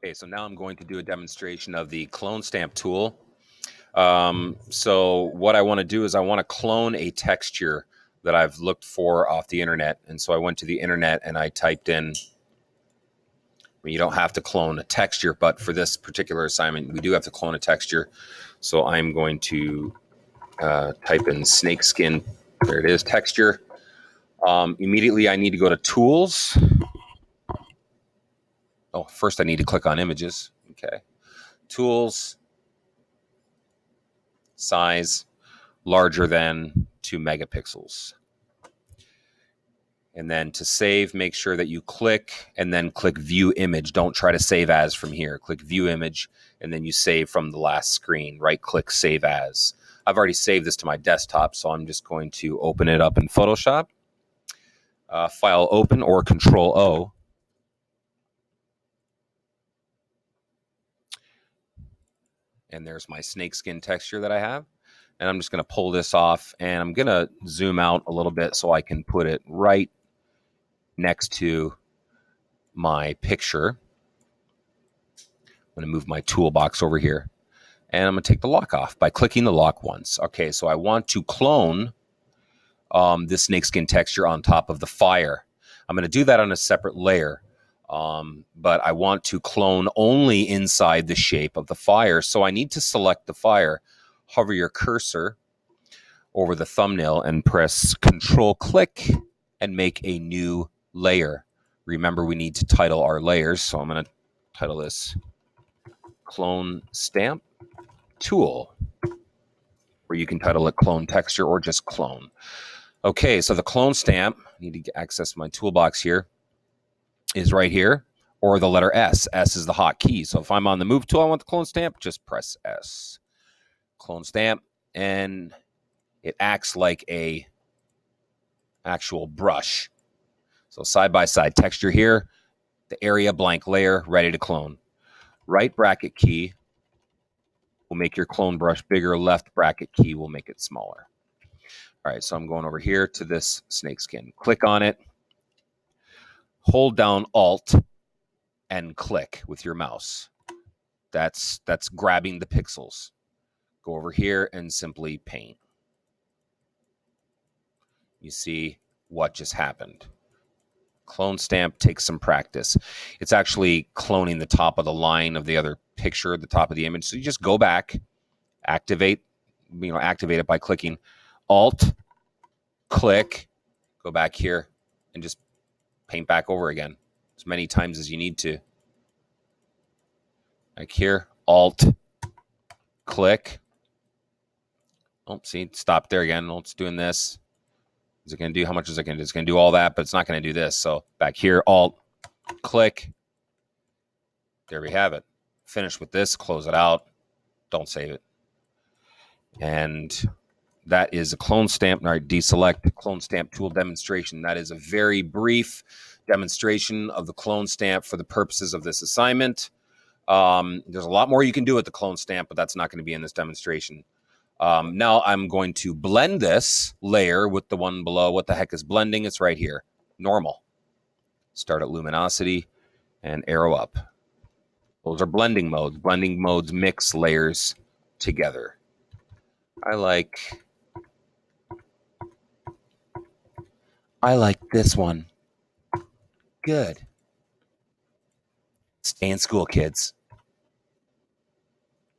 Okay, so now I'm going to do a demonstration of the clone stamp tool. So what I want to do is I want to clone a texture that I've looked for off the internet. And so I went to the internet and I typed in, you don't have to clone a texture, but for this particular assignment, we do have to clone a texture. So I'm going to type in snakeskin. There it is, texture. Immediately I need to go to tools. Oh, first I need to click on images. Okay. Tools, size, larger than 2 megapixels. And then to save, make sure that you click and then click view image. Don't try to save as from here. Click view image and then you save from the last screen. Right click, save as. I've already saved this to my desktop, so I'm just going to open it up in Photoshop. File open or Control O. And there's my snakeskin texture that I have. And I'm just going to pull this off and I'm going to zoom out a little bit so I can put it right next to my picture. I'm going to move my toolbox over here and I'm going to take the lock off by clicking the lock once. Okay, so I want to clone this snakeskin texture on top of the fire. I'm going to do that on a separate layer, but I want to clone only inside the shape of the fire. So I need to select the fire, hover your cursor over the thumbnail and press Control click and make a new layer. Remember, we need to title our layers, so I'm going to title this Clone Stamp Tool, or you can title it Clone Texture or just Clone. Okay, so the clone stamp, I need to access my toolbox here, is right here, or the letter S. S is the hotkey. So if I'm on the move tool, I want the clone stamp, just press S. Clone stamp, and it acts like a actual brush. So side by side, texture here, the area blank layer, ready to clone. Right bracket key will make your clone brush bigger. Left bracket key will make it smaller. All right, so I'm going over here to this snakeskin. Click on it. Hold down Alt and click with your mouse. That's grabbing the pixels. Go over here and simply paint. You see what just happened. Clone stamp takes some practice. It's actually cloning the top of the line of the other picture, the top of the image. So you just go back, activate it by clicking Alt, click, go back here, and just paint back over again as many times as you need to. Like here, Alt, click. Oh, see, stop there again. Oh, it's doing this. Is it going to do, how much is it going to do? It's going to do all that, but it's not going to do this. So back here, Alt, click. There we have it. Finish with this, close it out. Don't save it. And that is a clone stamp. All right, deselect clone stamp tool demonstration. That is a very brief demonstration of the clone stamp for the purposes of this assignment. There's a lot more you can do with the clone stamp, but that's not going to be in this demonstration. Now I'm going to blend this layer with the one below. What the heck is blending? It's right here. Normal. Start at luminosity and arrow up. Those are blending modes. Blending modes mix layers together. I like this one. Good. Stay in school, kids.